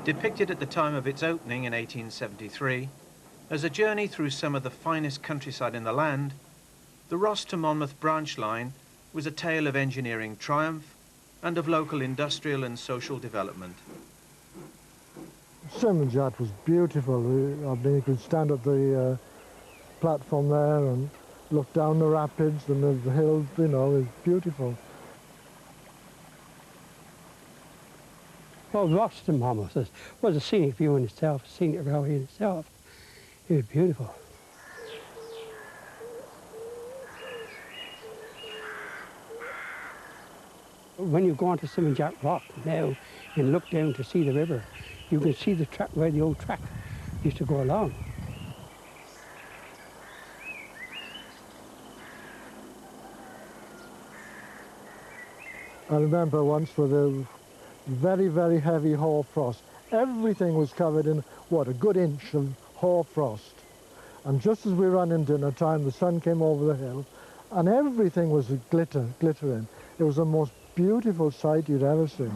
Depicted at the time of its opening in 1873, as a journey through some of the finest countryside in the land, the Ross to Monmouth branch line was a tale of engineering triumph and of local industrial and social development. Symonds yacht was beautiful. I mean, you could stand at the platform there and look down the rapids and the hills, you know, it's beautiful. Well, Ross to Monmouth was a scenic view in itself, a scenic railway in itself. It was beautiful. When you go onto Symonds Yacht Rock now and look down to see the river, you can see the track where the old track used to go along. I remember once with a very, very heavy hoarfrost. Everything was covered in, what, a good inch of hoarfrost. And just as we ran in dinner time, the sun came over the hill, and everything was glittering. It was the most beautiful sight you'd ever seen.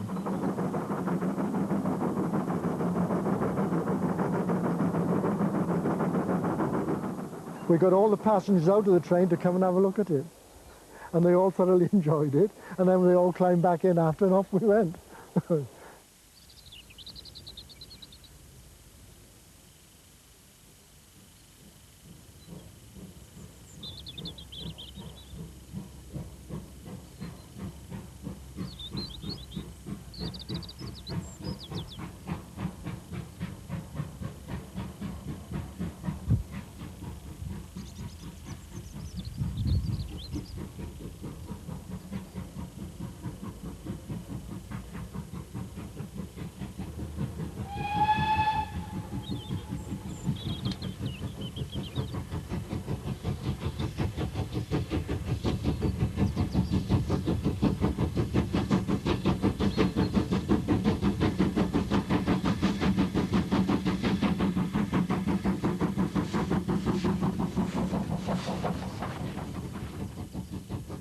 We got all the passengers out of the train to come and have a look at it. And they all thoroughly enjoyed it, and then they all climbed back in after, and off we went.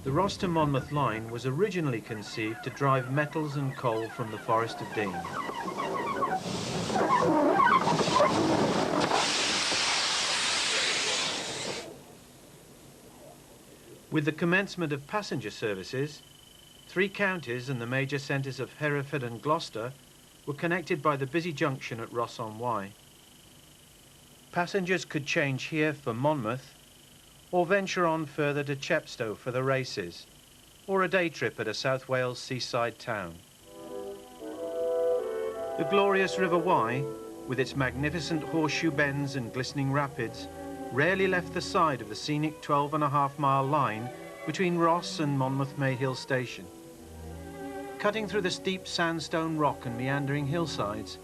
The Ross to Monmouth line was originally conceived to drive metals and coal from the Forest of Dean. With the commencement of passenger services, 3 counties and the major centres of Hereford and Gloucester were connected by the busy junction at Ross-on-Wye. Passengers could change here for Monmouth, or venture on further to Chepstow for the races, or a day trip at a South Wales seaside town. The glorious River Wye, with its magnificent horseshoe bends and glistening rapids, rarely left the side of the scenic 12.5-mile line between Ross and Monmouth Mayhill Station. Cutting through the steep sandstone rock and meandering hillsides,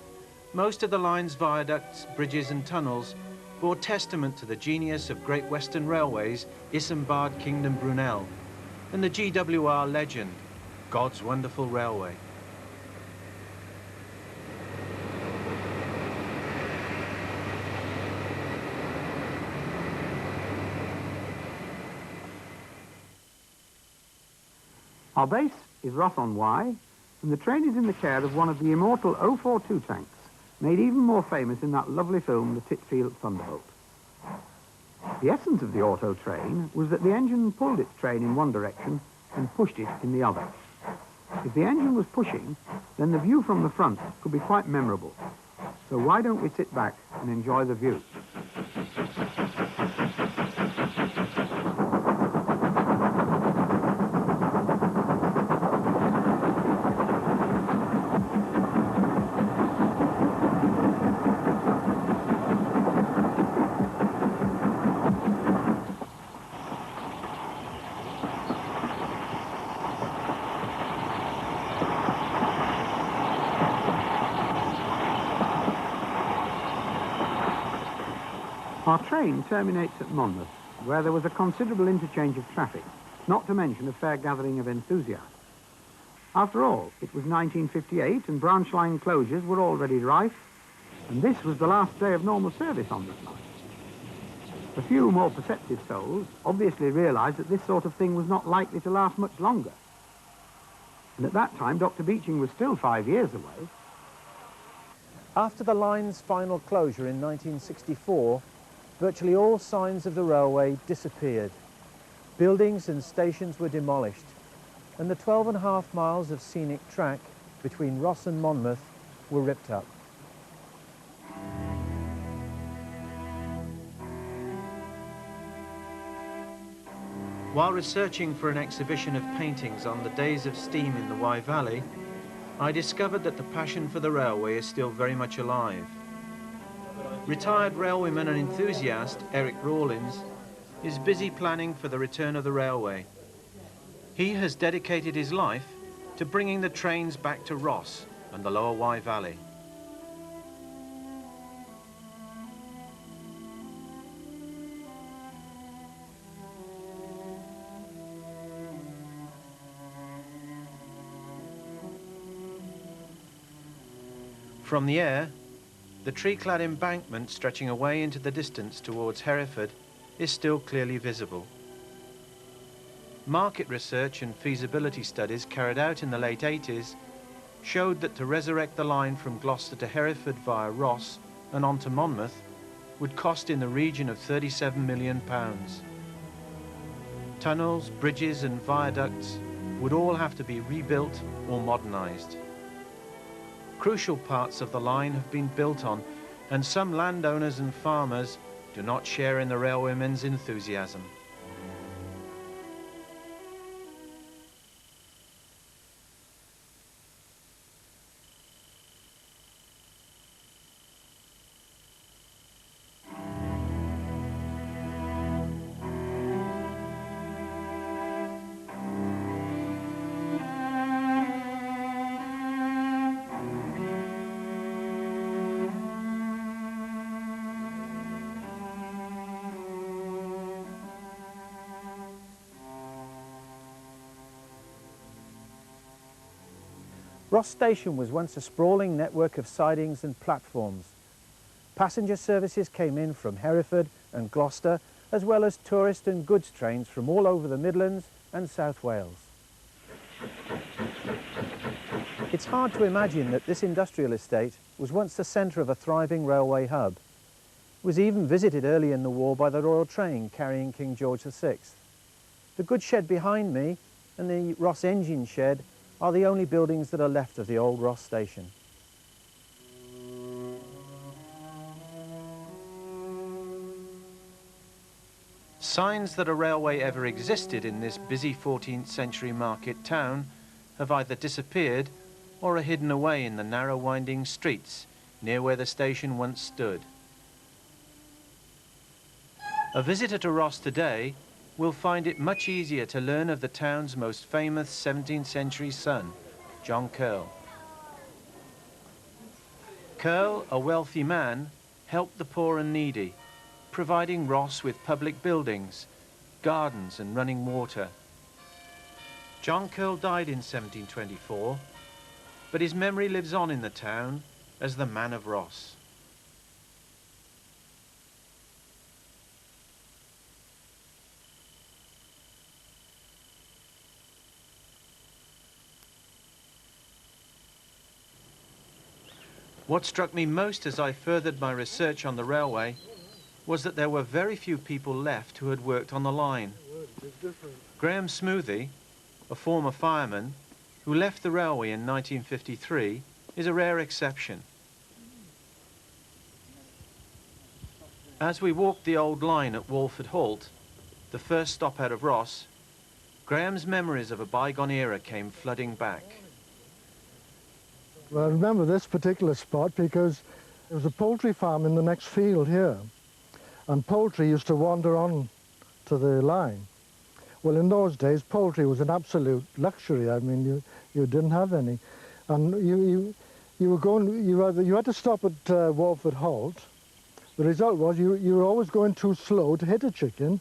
most of the line's viaducts, bridges and tunnels bore testament to the genius of Great Western Railway's Isambard Kingdom Brunel and the GWR legend, God's Wonderful Railway. Our base is Ross-on-Wye, and the train is in the care of one of the immortal 042 tanks, made even more famous in that lovely film, The Titfield Thunderbolt. The essence of the auto train was that the engine pulled its train in one direction and pushed it in the other. If the engine was pushing, then the view from the front could be quite memorable. So why don't we sit back and enjoy the view? Our train terminates at Monmouth, where there was a considerable interchange of traffic, not to mention a fair gathering of enthusiasts. After all, it was 1958 and branch line closures were already rife, and this was the last day of normal service on this line. A few more perceptive souls obviously realised that this sort of thing was not likely to last much longer. And at that time, Dr. Beeching was still 5 years away. After the line's final closure in 1964, virtually all signs of the railway disappeared. Buildings and stations were demolished, and the 12.5 miles of scenic track between Ross and Monmouth were ripped up. While researching for an exhibition of paintings on the days of steam in the Wye Valley, I discovered that the passion for the railway is still very much alive. Retired railwayman and enthusiast Eric Rawlins is busy planning for the return of the railway. He has dedicated his life to bringing the trains back to Ross and the lower Wye Valley. From the air, the tree-clad embankment stretching away into the distance towards Hereford is still clearly visible. Market research and feasibility studies carried out in the late 80s showed that to resurrect the line from Gloucester to Hereford via Ross and on to Monmouth would cost in the region of £37 million. Tunnels, bridges and viaducts would all have to be rebuilt or modernised. Crucial parts of the line have been built on, and some landowners and farmers do not share in the railwaymen's enthusiasm. Ross Station was once a sprawling network of sidings and platforms. Passenger services came in from Hereford and Gloucester, as well as tourist and goods trains from all over the Midlands and South Wales. It's hard to imagine that this industrial estate was once the centre of a thriving railway hub. It was even visited early in the war by the Royal Train carrying King George VI. The goods shed behind me and the Ross engine shed are the only buildings that are left of the old Ross station. Signs that a railway ever existed in this busy 14th century market town have either disappeared or are hidden away in the narrow winding streets near where the station once stood. A visitor to Ross today will find it much easier to learn of the town's most famous 17th century son, John Curle. Curle, a wealthy man, helped the poor and needy, providing Ross with public buildings, gardens and running water. John Curle died in 1724, but his memory lives on in the town as the Man of Ross. What struck me most as I furthered my research on the railway was that there were very few people left who had worked on the line. Graham Smoothie, a former fireman, who left the railway in 1953, is a rare exception. As we walked the old line at Walford Halt, the first stop out of Ross, Graham's memories of a bygone era came flooding back. Well, I remember this particular spot because there was a poultry farm in the next field here, and poultry used to wander on to the line. Well, in those days, poultry was an absolute luxury. I mean, you didn't have any, and you had to stop at Walford Halt. The result was you were always going too slow to hit a chicken,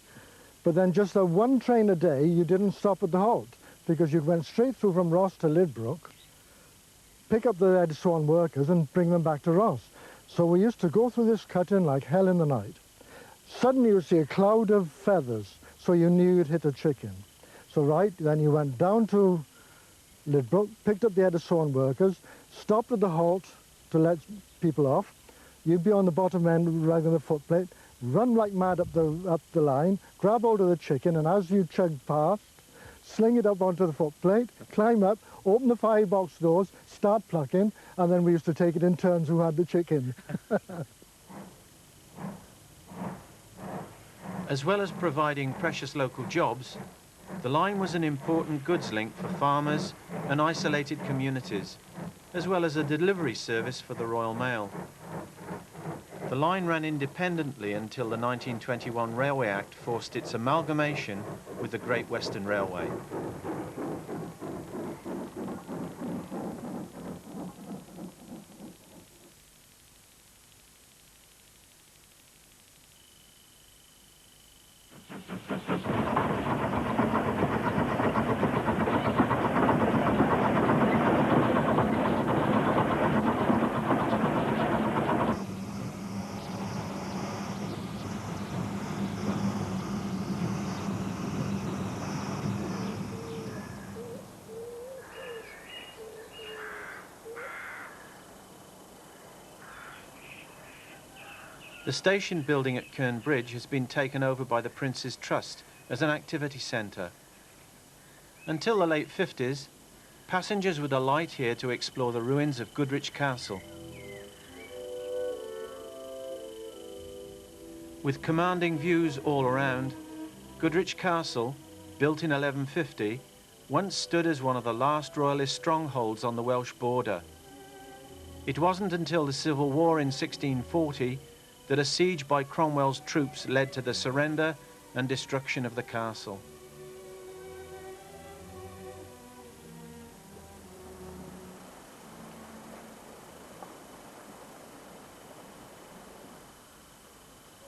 but then just that one train a day, you didn't stop at the halt because you went straight through from Ross to Lidbrook, pick up the Red Swan workers and bring them back to Ross. So we used to go through this cut-in like hell in the night. Suddenly you would see a cloud of feathers, so you knew you'd hit a chicken. So then you went down to Lidbrook, picked up the Red Swan workers, stopped at the halt to let people off. You'd be on the bottom end riding the footplate, run like mad up the line, grab hold of the chicken, and as you chug past, sling it up onto the footplate, climb up, open the firebox doors, start plucking, and then we used to take it in turns who had the chicken. As well as providing precious local jobs, the line was an important goods link for farmers and isolated communities, as well as a delivery service for the Royal Mail. The line ran independently until the 1921 Railway Act forced its amalgamation with the Great Western Railway. The station building at Kern Bridge has been taken over by the Prince's Trust as an activity centre. Until the late 50s, passengers would alight here to explore the ruins of Goodrich Castle. With commanding views all around, Goodrich Castle, built in 1150, once stood as one of the last royalist strongholds on the Welsh border. It wasn't until the Civil War in 1640 that a siege by Cromwell's troops led to the surrender and destruction of the castle.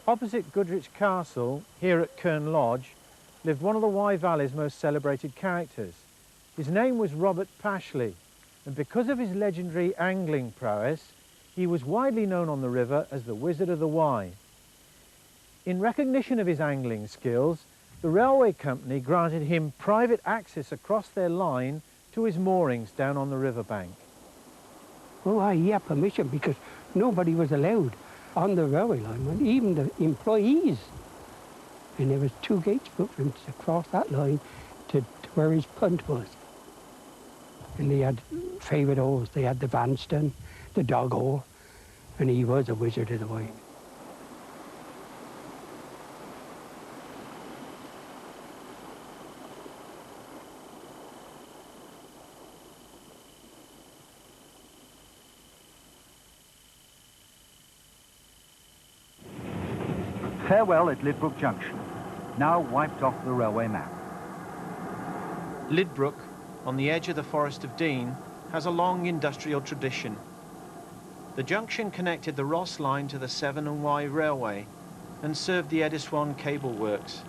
Opposite Goodrich Castle, here at Kern Lodge, lived one of the Wye Valley's most celebrated characters. His name was Robert Pashley, and because of his legendary angling prowess, he was widely known on the river as the Wizard of the Wye. In recognition of his angling skills, the railway company granted him private access across their line to his moorings down on the riverbank. Oh, he had permission because nobody was allowed on the railway line, even the employees. And there was 2 gates put for him to cross that line to where his punt was. And they had favourite holes. They had the Vanston, the dog hole, and he was a Wizard of the Wye. Farewell at Lidbrook Junction, now wiped off the railway map. Lidbrook, on the edge of the Forest of Dean, has a long industrial tradition. The junction connected the Ross line to the Symonds Railway and served the Eddiswan Cable Works.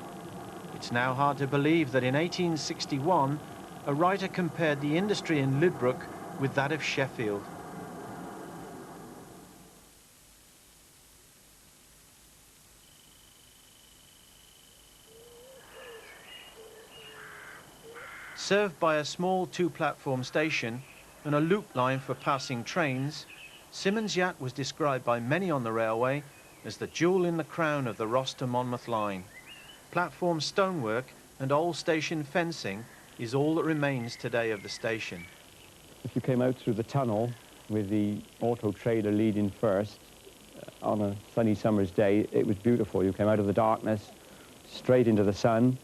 It's now hard to believe that in 1861, a writer compared the industry in Lidbrook with that of Sheffield. Served by a small 2-platform station and a loop line for passing trains, Symonds Yat was described by many on the railway as the jewel in the crown of the Ross to Monmouth line. Platform stonework and old station fencing is all that remains today of the station. If you came out through the tunnel with the auto trailer leading first on a sunny summer's day, it was beautiful. You came out of the darkness straight into the sun.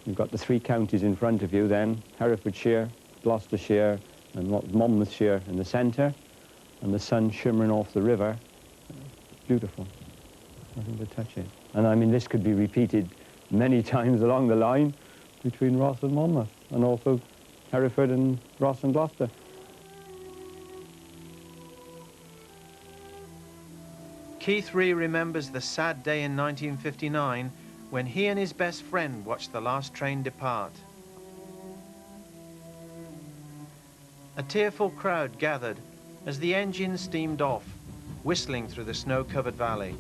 You've got the 3 counties in front of you then, Herefordshire, Gloucestershire and Monmouthshire in the centre, and the sun shimmering off the river. Beautiful. Nothing to touch it. And I mean, this could be repeated many times along the line between Ross and Monmouth, and also Hereford and Ross and Gloucester. Keith Ree remembers the sad day in 1959 when he and his best friend watched the last train depart. A tearful crowd gathered as the engine steamed off, whistling through the snow-covered valley.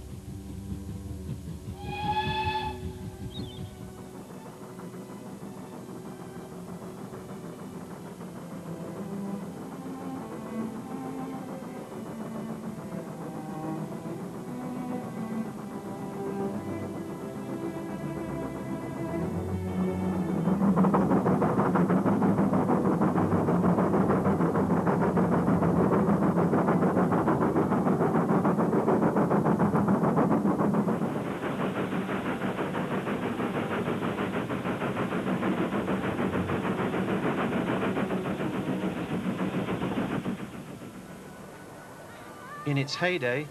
In its heyday,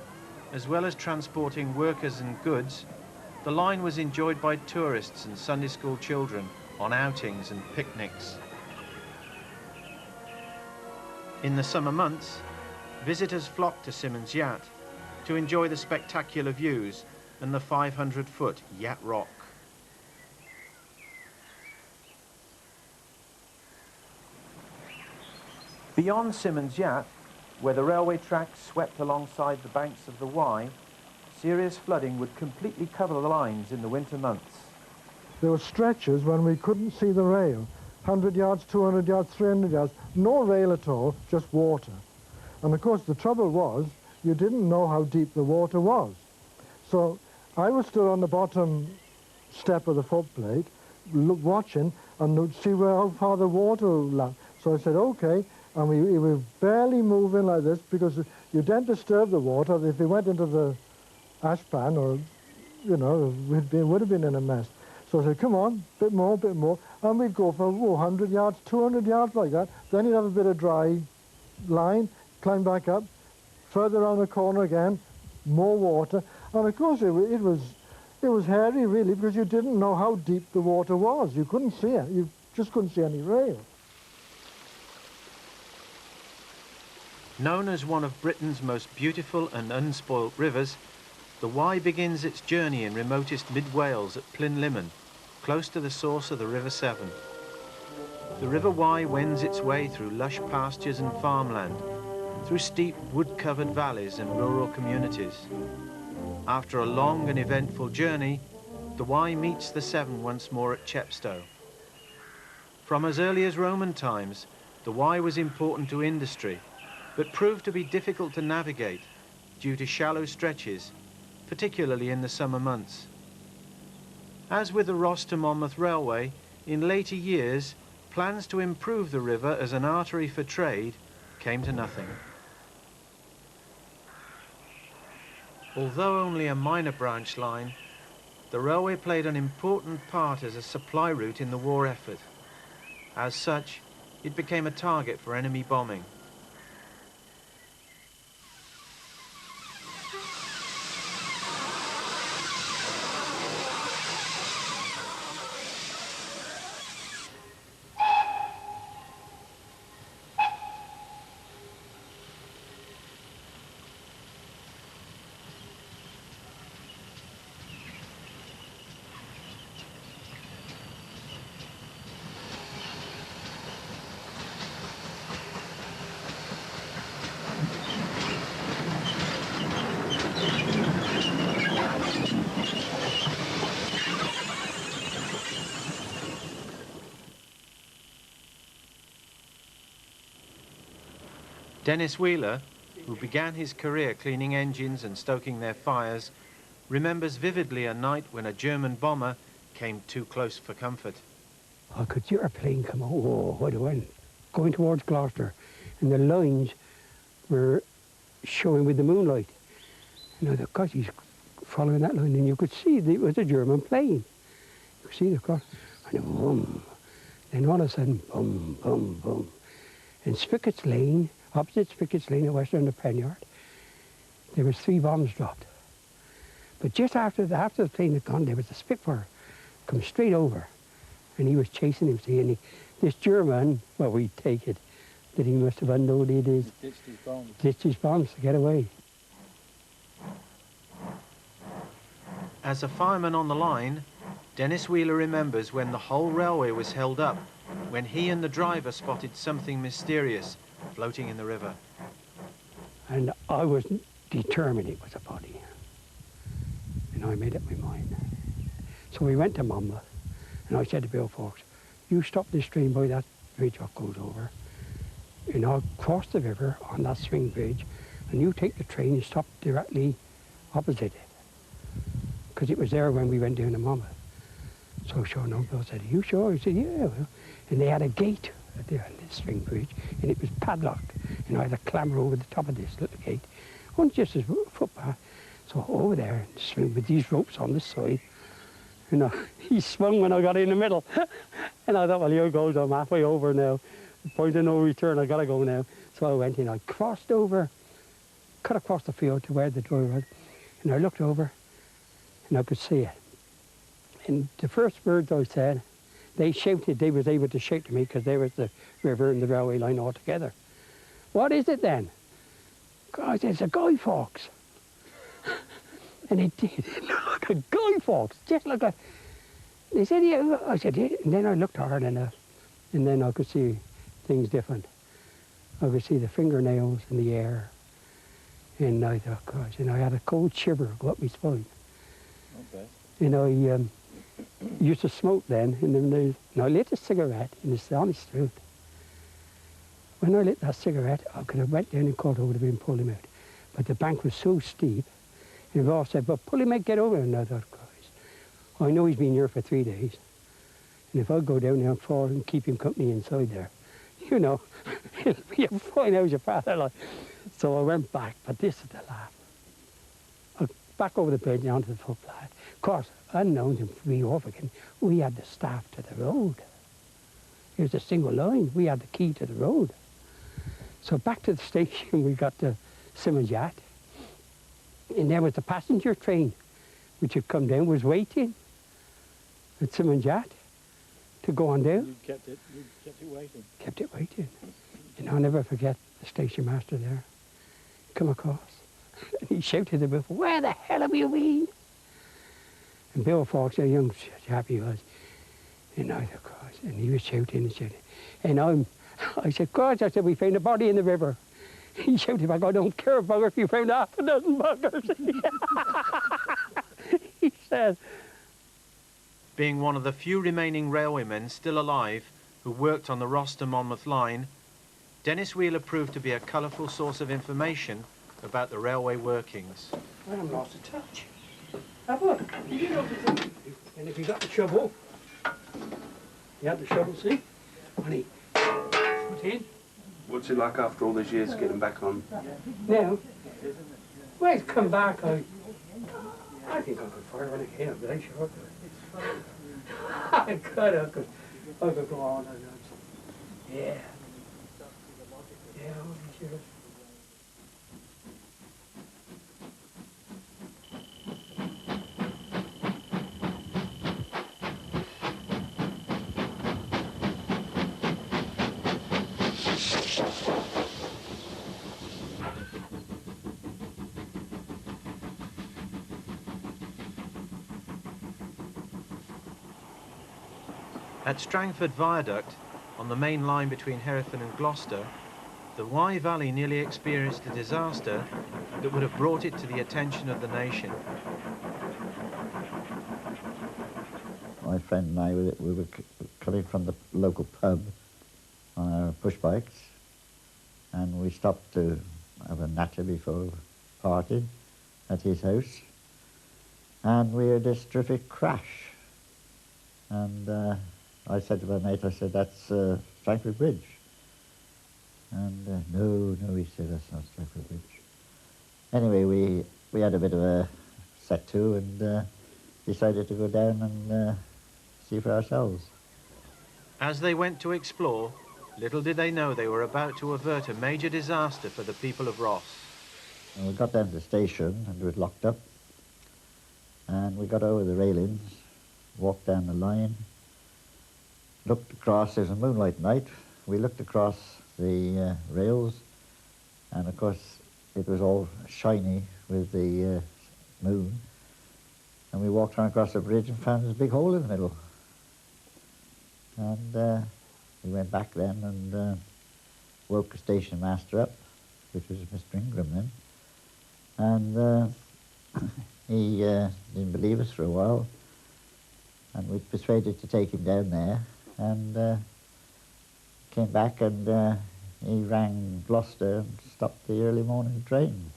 as well as transporting workers and goods, the line was enjoyed by tourists and Sunday school children on outings and picnics. In the summer months, visitors flocked to Symonds Yacht to enjoy the spectacular views and the 500-foot Yacht Rock. Beyond Symonds Yacht, where the railway tracks swept alongside the banks of the Wye, serious flooding would completely cover the lines in the winter months. There were stretches when we couldn't see the rail. 100 yards, 200 yards, 300 yards, no rail at all, just water. And of course the trouble was, you didn't know how deep the water was. So I was still on the bottom step of the footplate, watching and see how far the water left. So I said, okay, and we were barely moving like this because you didn't disturb the water. If it went into the ashpan, or, you know, would have been in a mess. So I said, come on, bit more, and we'd go for 100 yards, 200 yards like that. Then you'd have a bit of dry line, climb back up, further around the corner again, more water. And of course it was hairy really, because you didn't know how deep the water was. You couldn't see it. You just couldn't see any rail. Known as one of Britain's most beautiful and unspoilt rivers, the Wye begins its journey in remotest mid-Wales at Plynlimmon, close to the source of the River Severn. The River Wye wends its way through lush pastures and farmland, through steep wood-covered valleys and rural communities. After a long and eventful journey, the Wye meets the Severn once more at Chepstow. From as early as Roman times, the Wye was important to industry, but proved to be difficult to navigate due to shallow stretches, particularly in the summer months. As with the Ross to Monmouth Railway, in later years, plans to improve the river as an artery for trade came to nothing. Although only a minor branch line, the railway played an important part as a supply route in the war effort. As such, it became a target for enemy bombing. Dennis Wheeler, who began his career cleaning engines and stoking their fires, remembers vividly a night when a German bomber came too close for comfort. I could see our plane come out, whoa, what it went, going towards Gloucester, and the lines were showing with the moonlight. And I thought, gosh, he's following that line, and you could see that it was a German plane. You could see the cross, and boom. Then all of a sudden, boom, boom, boom. And Spickett's Lane, opposite Spickett's Lane, west end of Penyard, there was 3 bombs dropped. But just after the plane had gone, there was a Spitfire come straight over, and he was chasing him, see, and this German, well, we take it, that he must have unloaded ditched his bombs to get away. As a fireman on the line, Dennis Wheeler remembers when the whole railway was held up, when he and the driver spotted something mysterious floating in the river. And I was determined it was a body. And I made up my mind. So we went to Monmouth, and I said to Bill Fawkes, you stop this train by that bridge what goes over, and I'll cross the river on that swing bridge, and you take the train and stop directly opposite it. Because it was there when we went down to Monmouth. So sure enough, Bill said, are you sure? He said, yeah, well. And they had a gate there on this swing bridge, and it was padlocked. And I had to clamber over the top of this little gate, on just as a footpath. So over there, and swing with these ropes on this side. You know, he swung when I got in the middle. And I thought, well, here goes, I'm halfway over now. Point of no return, I gotta go now. So I went in, I crossed over, cut across the field to where the door was, and I looked over, and I could see it. And the first words I said, they shouted, they was able to shout to me because there was the river and the railway line all together. What is it then? God, it's a guy fox. And it did. It looked like a guy fox, just like a... They said, yeah. I said, yeah. And then I looked hard enough, and then I could see things different. I could see the fingernails in the air. And I thought, gosh, and I had a cold shiver go up my spine. Okay. And I used to smoke then, and I lit a cigarette, and it's the honest truth. When I lit that cigarette, I could have went down and caught hold of him and pulled him out. But the bank was so steep, and Ross said, but pull him out, get over. And I thought, guys, I know he's been here for 3 days. And if I go down there and fall and keep him company inside there, you know, it'll be a fine hours of father life. So I went back, but this is the laugh. I back over the bridge and onto the footpath. Of course, unknown to me off again, we had the staff to the road. It was a single line. We had the key to the road. So back to the station, we got the Symonds yacht. And there was the passenger train, which had come down, was waiting at Symonds yacht to go on down. You kept it waiting. Kept it waiting. And I'll never forget the station master there. Come across. And he shouted to Bill, where the hell have you been? And Bill Fawkes, a young chap he was, and I thought, gosh, and he was shouting and shouting. And I said, gosh, I said, we found a body in the river. He shouted back, I don't care, bugger, if you found half a dozen buggers. He said. Being one of the few remaining railwaymen still alive who worked on the Ross-to-Monmouth line, Dennis Wheeler proved to be a colourful source of information about the railway workings. I haven't lost a touch. Have a look. You know the thing. And if you got the shovel, you had the shovel, see? And he put in. What's it like after all these years getting back on? Now, when I come back, I think I could fire one again, I'm very sure. I could go on and on. Yeah. Yeah, I'll be sure. At Strangford Viaduct, on the main line between Hereford and Gloucester, the Wye Valley nearly experienced a disaster that would have brought it to the attention of the nation. My friend and I, we were coming from the local pub on our push bikes, and we stopped to have a natter before parting at his house, and we heard this terrific crash. And I said to my mate, I said, that's Strangford Bridge. And no, he said, that's not Strangford Bridge. Anyway, we had a bit of a set to and decided to go down and see for ourselves. As they went to explore, little did they know they were about to avert a major disaster for the people of Ross. And we got down to the station and it was locked up. And we got over the railings, walked down the line, looked across. It was a moonlight night. We looked across the rails, and of course it was all shiny with the moon. And we walked on across the bridge and found this big hole in the middle. And we went back then and woke the station master up, which was Mr. Ingram then. And he didn't believe us for a while, and we persuaded to take him down there, and came back and he rang Gloucester and stopped the early morning train.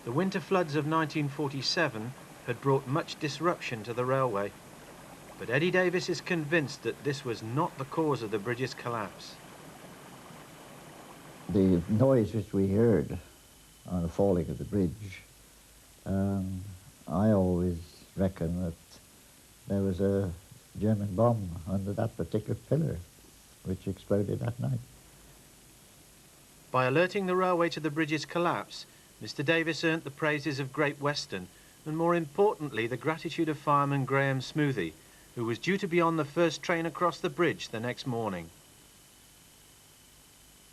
The winter floods of 1947 had brought much disruption to the railway, but Eddie Davis is convinced that this was not the cause of the bridge's collapse. The noise which we heard on the falling of the bridge, I always reckon that there was a German bomb under that particular pillar. which exploded that night. By alerting the railway to the bridge's collapse, Mr. Davis earned the praises of Great Western and, more importantly, the gratitude of fireman Graham Smoothie, who was due to be on the first train across the bridge the next morning.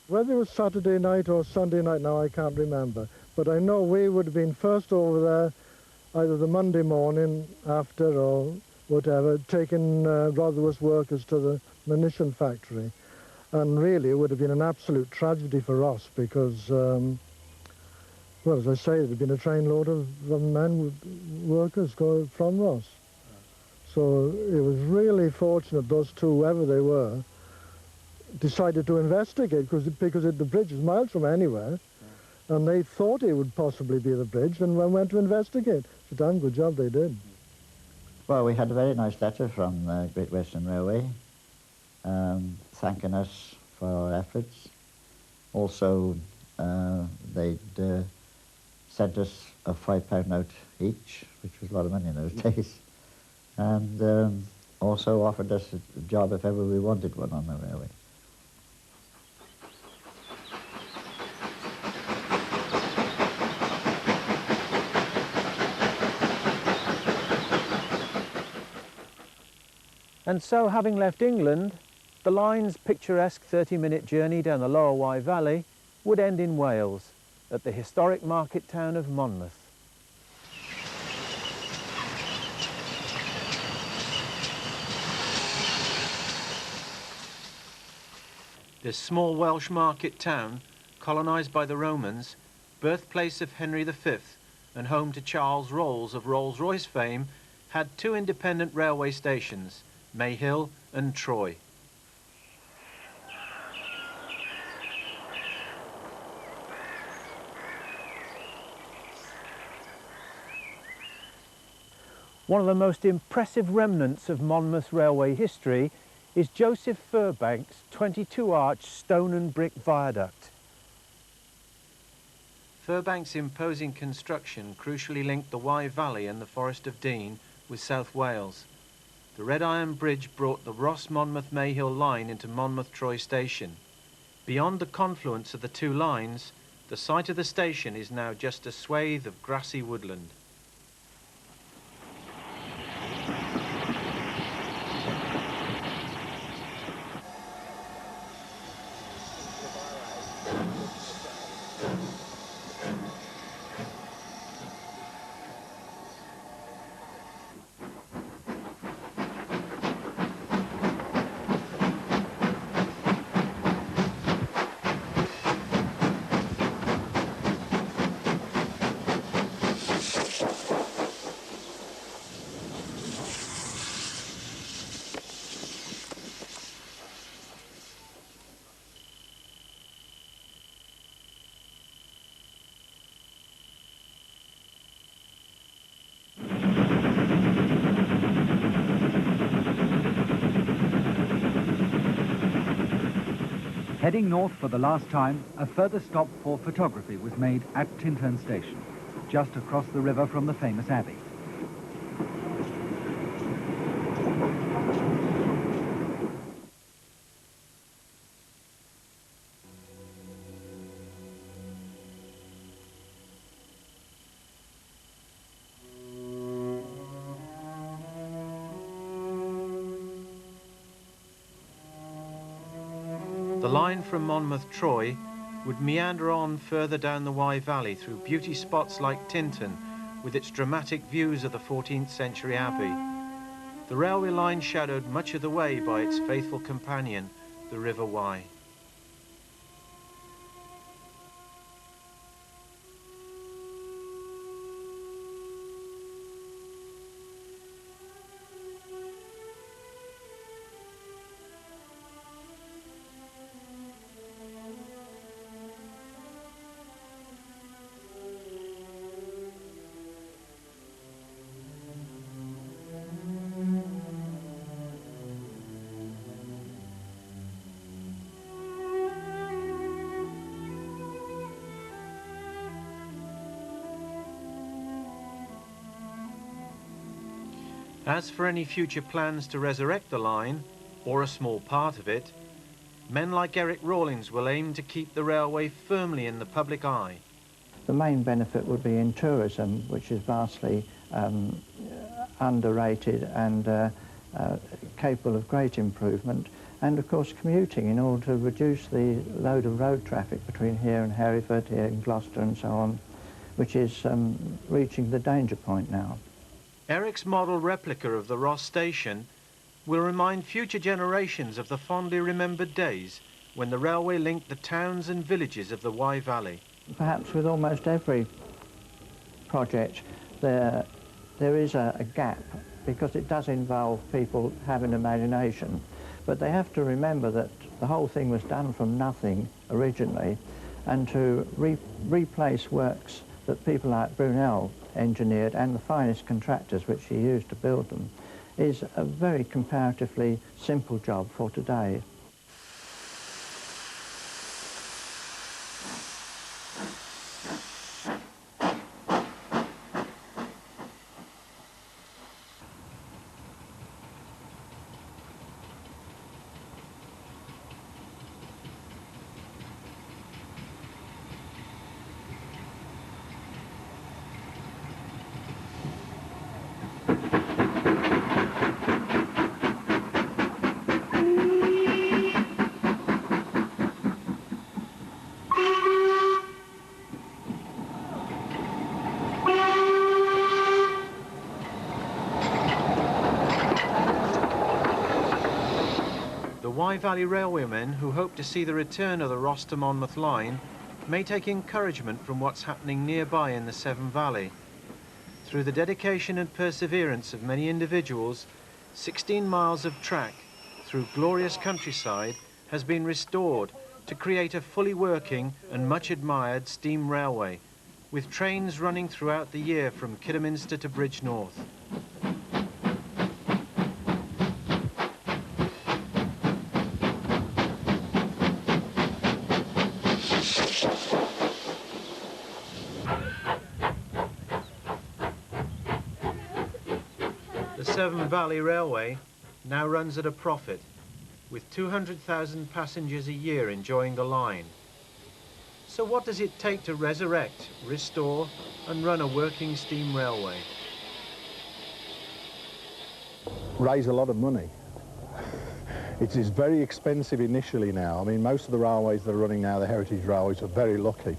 Whether it was Saturday night or Sunday night now, I can't remember. But I know we would have been first over there either the Monday morning after or whatever, taking Rotherhurst workers to the munition factory. And really, it would have been an absolute tragedy for Ross because, well, as I say, there had been a trainload of men, workers going from Ross. So it was really fortunate those two, whoever they were, decided to investigate because the bridge is miles from anywhere, and they thought it would possibly be the bridge and went to investigate. It's a damn good job they did. Well, we had a very nice letter from Great Western Railway thanking us for our efforts. Also, they'd sent us a £5 note each, which was a lot of money in those days, and also offered us a job if ever we wanted one on the railway. And so, having left England, the line's picturesque 30-minute journey down the Lower Wye Valley would end in Wales, at the historic market town of Monmouth. This small Welsh market town, colonised by the Romans, birthplace of Henry V and home to Charles Rolls of Rolls-Royce fame, had two independent railway stations, Mayhill and Troy. One of the most impressive remnants of Monmouth railway history is Joseph Furbank's 22-arch stone and brick viaduct. Furbank's imposing construction crucially linked the Wye Valley and the Forest of Dean with South Wales. The Red Iron Bridge brought the Ross-Monmouth-Mayhill line into Monmouth-Troy station. Beyond the confluence of the two lines, the site of the station is now just a swathe of grassy woodland. Heading north for the last time, a further stop for photography was made at Tintern station, just across the river from the famous Abbey. The line from Monmouth-Troy would meander on further down the Wye Valley through beauty spots like Tintern, with its dramatic views of the 14th century Abbey. The railway line shadowed much of the way by its faithful companion, the River Wye. As for any future plans to resurrect the line, or a small part of it, men like Eric Rawlings will aim to keep the railway firmly in the public eye. The main benefit would be in tourism, which is vastly underrated and capable of great improvement, and of course commuting in order to reduce the load of road traffic between here and Hereford, here in Gloucester and so on, which is reaching the danger point now. Eric's model replica of the Ross station will remind future generations of the fondly remembered days when the railway linked the towns and villages of the Wye Valley. Perhaps with almost every project there is a gap, because it does involve people having imagination, but they have to remember that the whole thing was done from nothing originally, and to replace works that people like Brunel engineered and the finest contractors which he used to build them is a very comparatively simple job for today. The Wye Valley railwaymen who hope to see the return of the Ross to Monmouth line may take encouragement from what's happening nearby in the Severn Valley. Through the dedication and perseverance of many individuals, 16 miles of track through glorious countryside has been restored to create a fully working and much admired steam railway, with trains running throughout the year from Kidderminster to Bridgnorth. The Severn Valley Railway now runs at a profit, with 200,000 passengers a year enjoying the line. So what does it take to resurrect, restore and run a working steam railway? Raise a lot of money. It is very expensive initially now. I mean, most of the railways that are running now, the heritage railways, are very lucky.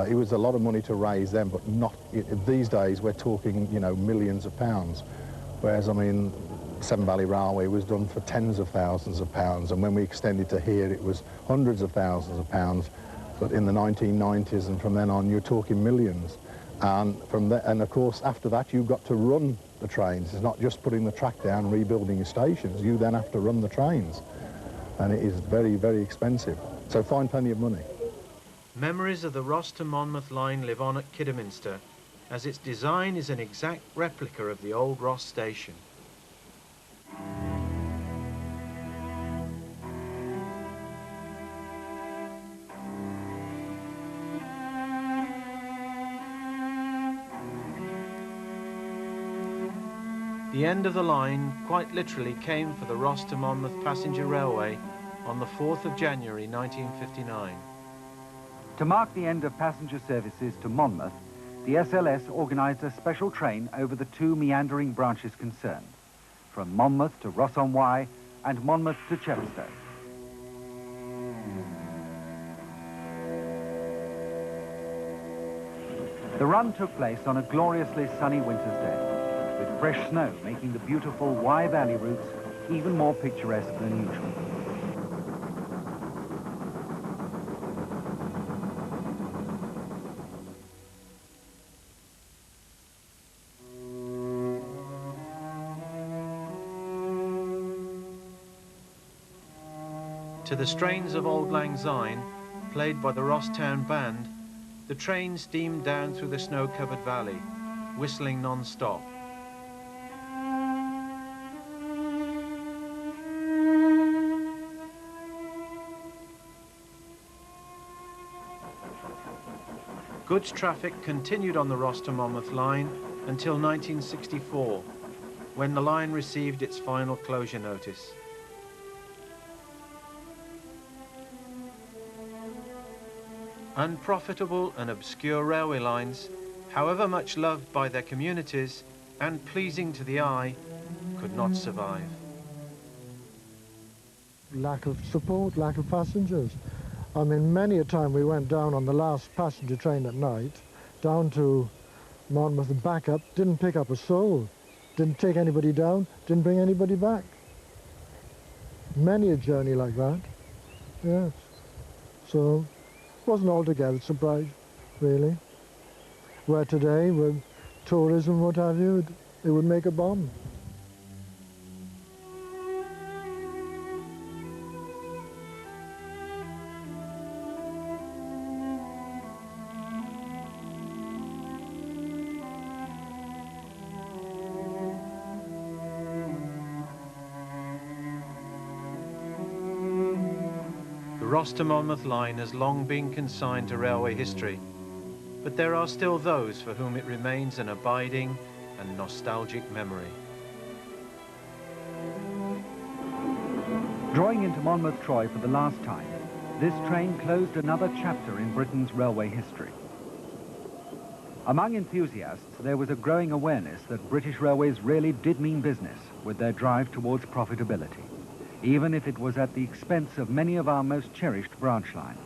It was a lot of money to raise them, but not these days. We're talking, you know, millions of pounds. Whereas, I mean, Severn Valley Railway was done for tens of thousands of pounds, and when we extended to here, it was hundreds of thousands of pounds. But in the 1990s and from then on, you're talking millions. And from there, and of course, after that, you've got to run the trains. It's not just putting the track down and rebuilding your stations. You then have to run the trains, and it is very, very expensive. So find plenty of money. Memories of the Ross to Monmouth line live on at Kidderminster, as its design is an exact replica of the old Ross station. The end of the line quite literally came for the Ross to Monmouth Passenger Railway on the 4th of January 1959. To mark the end of passenger services to Monmouth, the SLS organised a special train over the two meandering branches concerned, from Monmouth to Ross-on-Wye and Monmouth to Chepstow. The run took place on a gloriously sunny winter's day, with fresh snow making the beautiful Wye Valley routes even more picturesque than usual. To the strains of Auld Lang Syne, played by the Rosstown Band, the train steamed down through the snow-covered valley, whistling non-stop. Goods traffic continued on the Ross to Monmouth line until 1964, when the line received its final closure notice. Unprofitable and obscure railway lines, however much loved by their communities and pleasing to the eye, could not survive. Lack of support, lack of passengers. I mean, many a time we went down on the last passenger train at night, down to Monmouth and back up, didn't pick up a soul, didn't take anybody down, didn't bring anybody back. Many a journey like that, yes. So, wasn't altogether surprised, really. Where today, with tourism, what have you, it would make a bomb. The Ross to Monmouth line has long been consigned to railway history, but there are still those for whom it remains an abiding and nostalgic memory. Drawing into Monmouth Troy for the last time, this train closed another chapter in Britain's railway history. Among enthusiasts, there was a growing awareness that British Railways really did mean business with their drive towards profitability, even if it was at the expense of many of our most cherished branch lines.